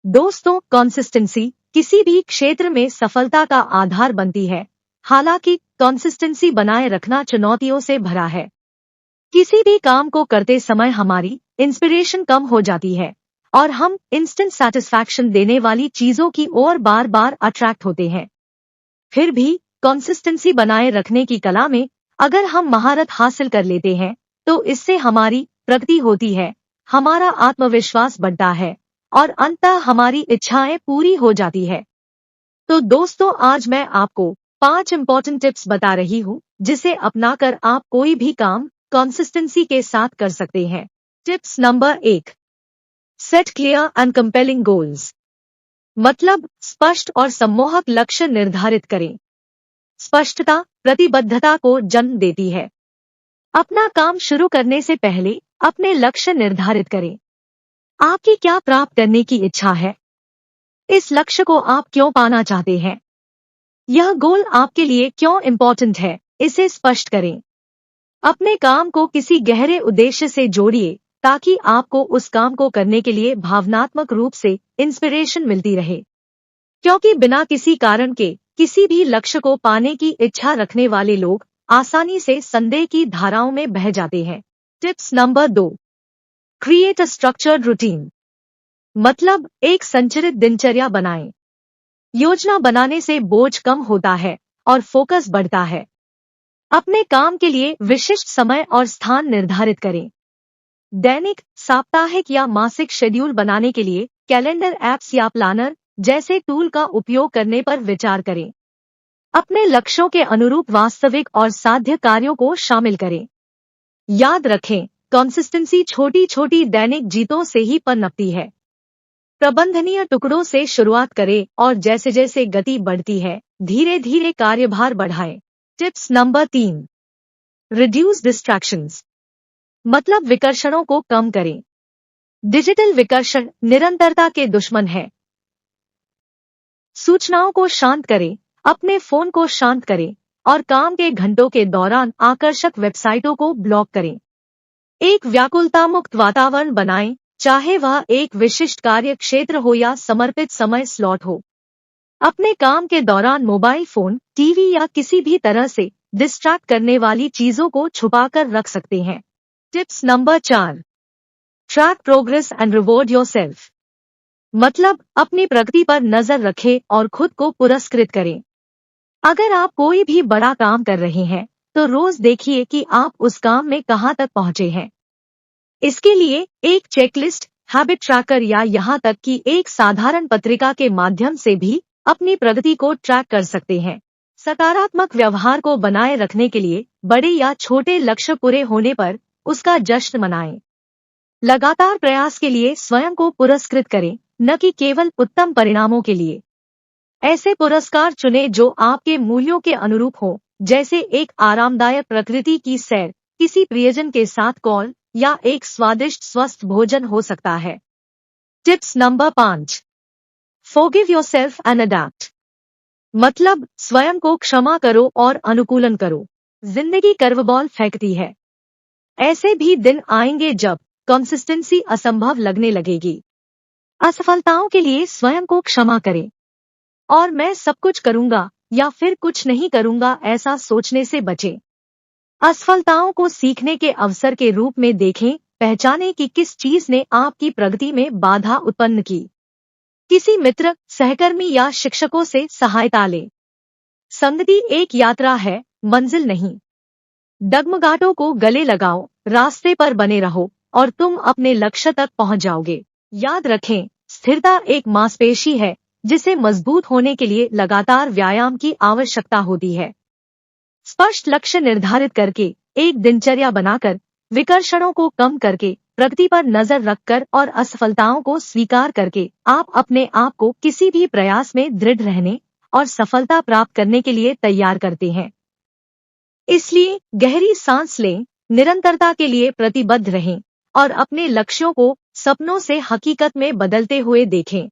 दोस्तों, कंसिस्टेंसी किसी भी क्षेत्र में सफलता का आधार बनती है। हालांकि कंसिस्टेंसी बनाए रखना चुनौतियों से भरा है। किसी भी काम को करते समय हमारी इंस्पिरेशन कम हो जाती है और हम इंस्टेंट सेटिस्फैक्शन देने वाली चीजों की ओर बार बार अट्रैक्ट होते हैं। फिर भी कंसिस्टेंसी बनाए रखने की कला में अगर हम महारत हासिल कर लेते हैं तो इससे हमारी प्रगति होती है, हमारा आत्मविश्वास बढ़ता है और अंततः हमारी इच्छाएं पूरी हो जाती है। तो दोस्तों, आज मैं आपको 5 इंपॉर्टेंट टिप्स बता रही हूँ जिसे अपनाकर आप कोई भी काम कंसिस्टेंसी के साथ कर सकते हैं। Tips number 1, set clear and compelling goals. मतलब स्पष्ट और सम्मोहक लक्ष्य निर्धारित करें। स्पष्टता प्रतिबद्धता को जन्म देती है। अपना काम शुरू करने से पहले अपने लक्ष्य निर्धारित करें। आपकी क्या प्राप्त करने की इच्छा है? इस लक्ष्य को आप क्यों पाना चाहते हैं? यह गोल आपके लिए क्यों इम्पोर्टेंट है? इसे स्पष्ट करें। अपने काम को किसी गहरे उद्देश्य से जोड़िए ताकि आपको उस काम को करने के लिए भावनात्मक रूप से इंस्पिरेशन मिलती रहे। क्योंकि बिना किसी कारण के किसी भी लक्ष्य को पाने की इच्छा रखने वाले लोग आसानी से संदेह की धाराओं में बह जाते हैं। Tips number 2, create a structured routine. मतलब एक संरचित दिनचर्या बनाएं। योजना बनाने से बोझ कम होता है और फोकस बढ़ता है। अपने काम के लिए विशिष्ट समय और स्थान निर्धारित करें। दैनिक, साप्ताहिक या मासिक शेड्यूल बनाने के लिए कैलेंडर ऐप्स या प्लानर जैसे टूल का उपयोग करने पर विचार करें। अपने लक्ष्यों के अनुरूप वास्तविक और साध्य कार्यों को शामिल करें। याद रखें, कंसिस्टेंसी छोटी छोटी दैनिक जीतों से ही पनपती है। प्रबंधनीय टुकड़ों से शुरुआत करें और जैसे जैसे गति बढ़ती है धीरे धीरे कार्यभार बढ़ाएं। Tips number 3, reduce distractions. मतलब विकर्षणों को कम करें। डिजिटल विकर्षण निरंतरता के दुश्मन है। सूचनाओं को शांत करें, अपने फोन को शांत करें और काम के घंटों के दौरान आकर्षक वेबसाइटों को ब्लॉक करें। एक व्याकुलता मुक्त वातावरण बनाएं, चाहे वह एक विशिष्ट कार्य क्षेत्र हो या समर्पित समय स्लॉट हो। अपने काम के दौरान मोबाइल फोन, टीवी या किसी भी तरह से डिस्ट्रैक्ट करने वाली चीजों को छुपाकर रख सकते हैं। Tips number 4, track progress and reward yourself. मतलब अपनी प्रगति पर नजर रखें और खुद को पुरस्कृत करें। अगर आप कोई भी बड़ा काम कर रहे हैं तो रोज देखिए कि आप उस काम में कहां तक पहुंचे हैं। इसके लिए एक चेकलिस्ट, हैबिट ट्रैकर या यहां तक कि एक साधारण पत्रिका के माध्यम से भी अपनी प्रगति को ट्रैक कर सकते हैं। सकारात्मक व्यवहार को बनाए रखने के लिए बड़े या छोटे लक्ष्य पूरे होने पर उसका जश्न मनाएं। लगातार प्रयास के लिए स्वयं को पुरस्कृत करें, न कि केवल उत्तम परिणामों के लिए। ऐसे पुरस्कार चुनें जो आपके मूल्यों के अनुरूप हो, जैसे एक आरामदायक प्रकृति की सैर, किसी प्रियजन के साथ कॉल या एक स्वादिष्ट स्वस्थ भोजन हो सकता है। Tips number 5, forgive yourself and adapt. मतलब स्वयं को क्षमा करो और अनुकूलन करो। जिंदगी कर्वबॉल फेंकती है। ऐसे भी दिन आएंगे जब कंसिस्टेंसी असंभव लगने लगेगी। असफलताओं के लिए स्वयं को क्षमा करें और मैं सब कुछ करूंगा या फिर कुछ नहीं करूंगा ऐसा सोचने से बचें। असफलताओं को सीखने के अवसर के रूप में देखें, पहचानें कि किस चीज ने आपकी प्रगति में बाधा उत्पन्न की। किसी मित्र, सहकर्मी या शिक्षकों से सहायता लें। संगति एक यात्रा है, मंजिल नहीं। डगमगाहटों को गले लगाओ, रास्ते पर बने रहो और तुम अपने लक्ष्य तक पहुंच जाओगे। याद रखें, स्थिरता एक मांसपेशी है जिसे मजबूत होने के लिए लगातार व्यायाम की आवश्यकता होती है। स्पष्ट लक्ष्य निर्धारित करके, एक दिनचर्या बनाकर, विकर्षणों को कम करके, प्रगति पर नजर रखकर और असफलताओं को स्वीकार करके आप अपने आप को किसी भी प्रयास में दृढ़ रहने और सफलता प्राप्त करने के लिए तैयार करते हैं। इसलिए गहरी सांस लें, निरंतरता के लिए प्रतिबद्ध रहें और अपने लक्ष्यों को सपनों से हकीकत में बदलते हुए देखें।